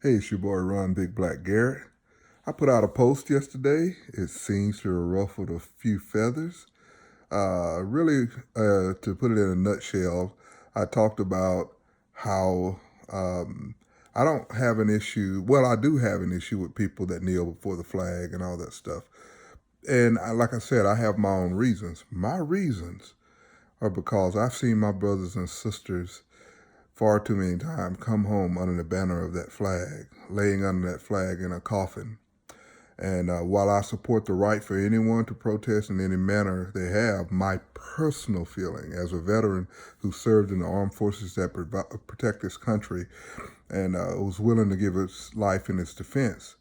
Hey, it's your boy Ron Big Black Garrett. I put out a post yesterday. It seems to have ruffled a few feathers. Really, to put it in a nutshell, I talked about how I don't have an issue. Well, I do have an issue with people that kneel before the flag and all that stuff. And like I said, I have my own reasons. My reasons are because I've seen my brothers and sisters far too many times come home under the banner of that flag, laying under that flag in a coffin. And while I support the right for anyone to protest in any manner they have, my personal feeling as a veteran who served in the armed forces that protect this country and was willing to give its life in its defense,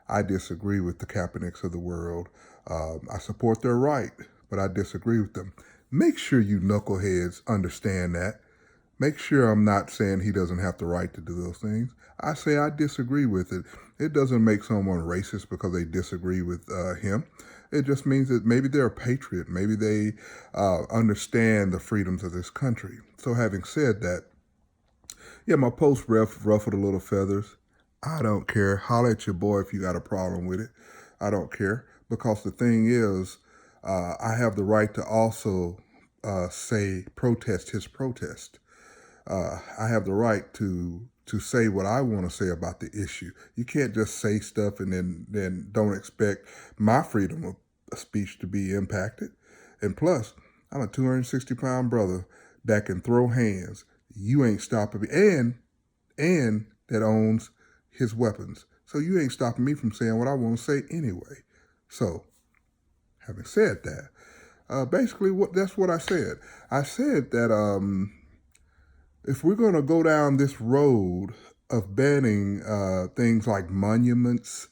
I disagree with the Kaepernicks of the world. I support their right, but I disagree with them. Make sure you knuckleheads understand that. Make sure I'm not saying he doesn't have the right to do those things. I say I disagree with it. It doesn't make someone racist because they disagree with him. It just means that maybe they're a patriot. Maybe they understand the freedoms of this country. So having said that, yeah, my post ruffled a little feathers. I don't care. Holler at your boy if you got a problem with it. I don't care because the thing is, I have the right to also protest his protest. I have the right to say what I want to say about the issue. You can't just say stuff and then don't expect my freedom of speech to be impacted. And plus, I'm a 260-pound brother that can throw hands. You ain't stopping me, and that owns his weapons. So you ain't stopping me from saying what I want to say anyway. So, having said that, basically that's what I said. I said that if we're going to go down this road of banning things like monuments,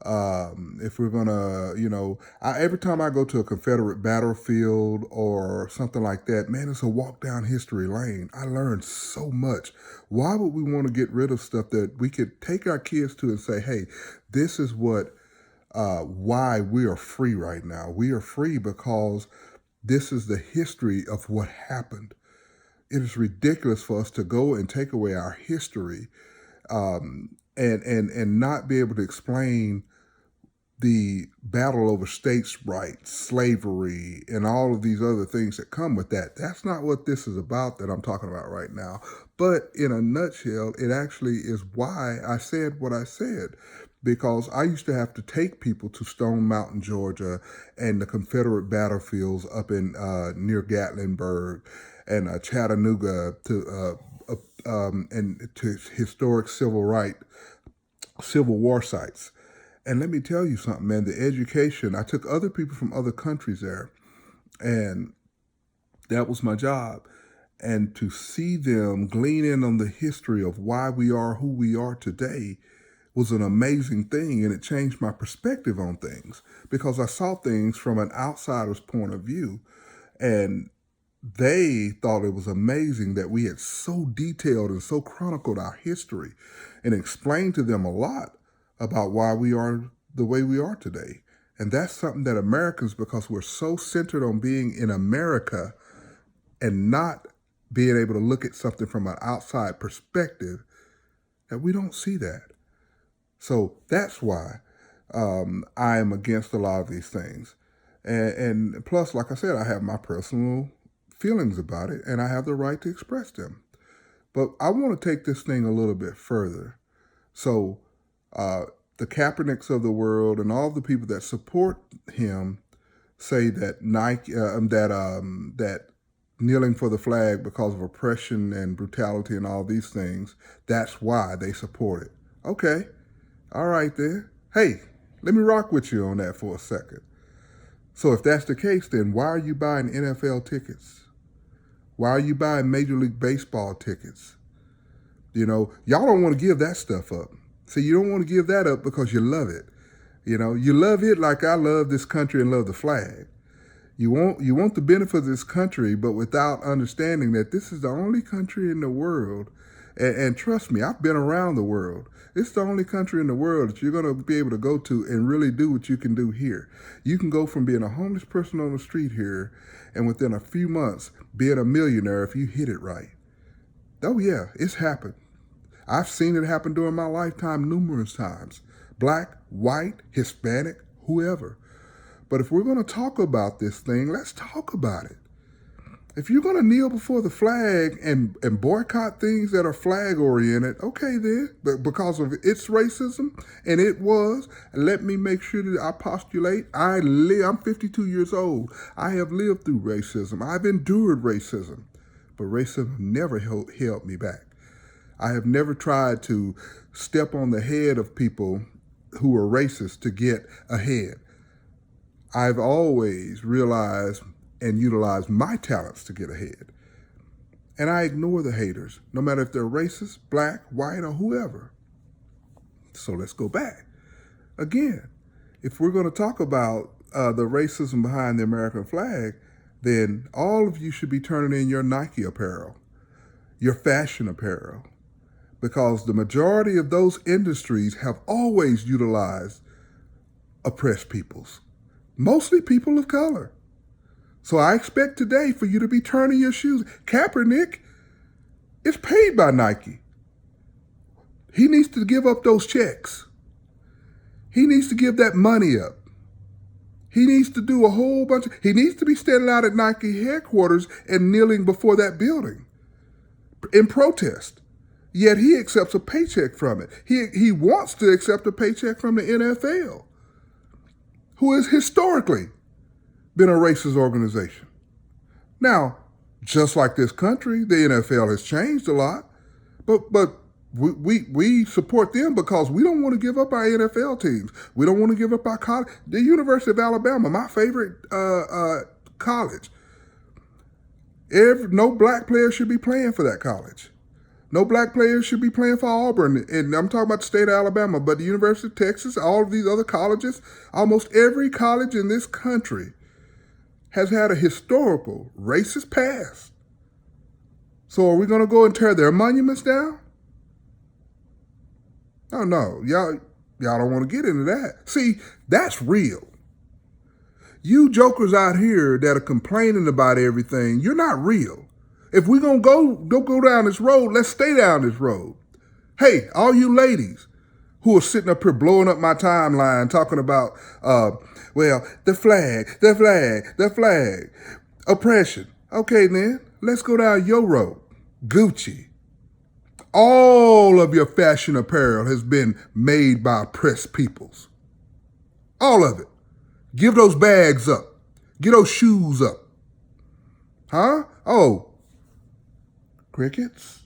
if we're going to, every time I go to a Confederate battlefield or something like that, man, it's a walk down history lane. I learned so much. Why would we want to get rid of stuff that we could take our kids to and say, hey, this is why we are free right now. We are free because this is the history of what happened. It is ridiculous for us to go and take away our history and not be able to explain the battle over states' rights, slavery, and all of these other things that come with that. That's not what this is about that I'm talking about right now. But in a nutshell, it actually is why I said what I said. Because I used to have to take people to Stone Mountain, Georgia, and the Confederate battlefields up in near Gatlinburg and Chattanooga and to historic Civil War sites. And let me tell you something, man, the education, I took other people from other countries there, and that was my job. And to see them glean in on the history of why we are who we are today was an amazing thing, and it changed my perspective on things because I saw things from an outsider's point of view, and they thought it was amazing that we had so detailed and so chronicled our history and explained to them a lot about why we are the way we are today. And that's something that Americans, because we're so centered on being in America and not being able to look at something from an outside perspective, that we don't see that. So that's why I am against a lot of these things. And plus, like I said, I have my personal feelings about it, and I have the right to express them. But I want to take this thing a little bit further. So the Kaepernicks of the world and all the people that support him say that that kneeling for the flag because of oppression and brutality and all these things, that's why they support it. Okay, all right then. Hey, let me rock with you on that for a second. So if that's the case, then why are you buying NFL tickets? Why are you buying Major League Baseball tickets? Y'all don't want to give that stuff up. See, you don't want to give that up because you love it. You love it like I love this country and love the flag. You want the benefit of this country, but without understanding that this is the only country in the world. And trust me, I've been around the world. It's the only country in the world that you're going to be able to go to and really do what you can do here. You can go from being a homeless person on the street here and within a few months being a millionaire if you hit it right. Oh, yeah, it's happened. I've seen it happen during my lifetime numerous times. Black, white, Hispanic, whoever. But if we're going to talk about this thing, let's talk about it. If you're going to kneel before the flag and boycott things that are flag-oriented, okay then, but because of its racism, and it was, let me make sure that I postulate, I'm 52 years old. I have lived through racism. I've endured racism, but racism never held me back. I have never tried to step on the head of people who are racist to get ahead. I've always realized and utilize my talents to get ahead. And I ignore the haters, no matter if they're racist, black, white, or whoever. So let's go back. Again, if we're going to talk about the racism behind the American flag, then all of you should be turning in your Nike apparel, your fashion apparel, because the majority of those industries have always utilized oppressed peoples, mostly people of color. So I expect today for you to be turning your shoes. Kapernick is paid by Nike. He needs to give up those checks. He needs to give that money up. He needs to do a whole bunch he needs to be standing out at Nike headquarters and kneeling before that building in protest. Yet he accepts a paycheck from it. He wants to accept a paycheck from the NFL, who is historically been a racist organization. Now, just like this country, the NFL has changed a lot, but we support them because we don't want to give up our NFL teams. We don't want to give up our college. The University of Alabama, my favorite college. No black player should be playing for that college. No black players should be playing for Auburn, and I'm talking about the state of Alabama, but the University of Texas, all of these other colleges, almost every college in this country has had a historical racist past. So are we going to go and tear their monuments down? Oh, no. Y'all don't want to get into that. See, that's real. You jokers out here that are complaining about everything, you're not real. If we're going to go down this road, let's stay down this road. Hey, all you ladies who are sitting up here blowing up my timeline talking about, the flag, oppression. Okay, then, let's go down your road. Gucci. All of your fashion apparel has been made by oppressed peoples. All of it. Give those bags up. Get those shoes up. Huh? Oh, crickets?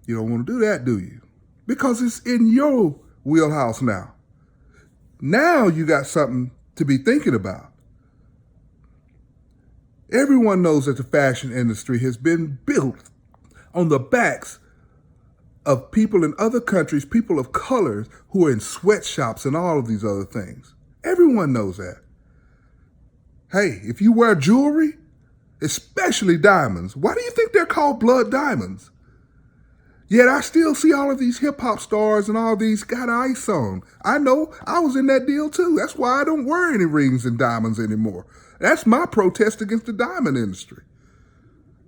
You don't want to do that, do you? Because it's in your wheelhouse now. Now you got something to be thinking about. Everyone knows that the fashion industry has been built on the backs of people in other countries, people of color who are in sweatshops and all of these other things. Everyone knows that. Hey, if you wear jewelry, especially diamonds, why do you think they're called blood diamonds? Yet I still see all of these hip-hop stars and all these got ice on. I know, I was in that deal too. That's why I don't wear any rings and diamonds anymore. That's my protest against the diamond industry.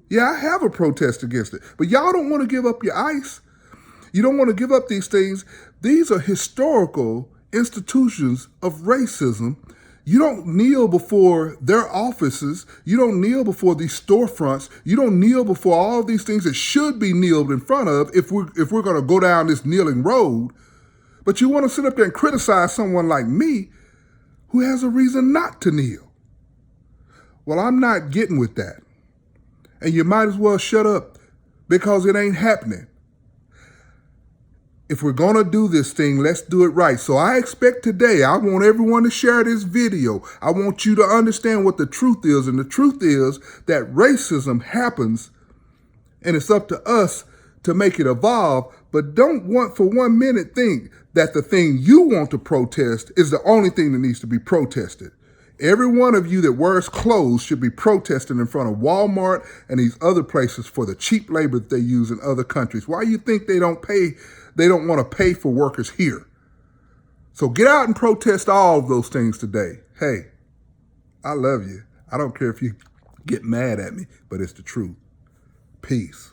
Yeah, I have a protest against it. But y'all don't want to give up your ice. You don't want to give up these things. These are historical institutions of racism. You don't kneel before their offices. You don't kneel before these storefronts. You don't kneel before all these things that should be kneeled in front of if we're going to go down this kneeling road. But you want to sit up there and criticize someone like me who has a reason not to kneel. Well, I'm not getting with that. And you might as well shut up because it ain't happening. If we're going to do this thing, let's do it right. So I expect today, I want everyone to share this video. I want you to understand what the truth is. And the truth is that racism happens and it's up to us to make it evolve. But don't want for 1 minute think that the thing you want to protest is the only thing that needs to be protested. Every one of you that wears clothes should be protesting in front of Walmart and these other places for the cheap labor that they use in other countries. Why do you think they don't want to pay for workers here? So get out and protest all of those things today. Hey, I love you. I don't care if you get mad at me, but it's the truth. Peace.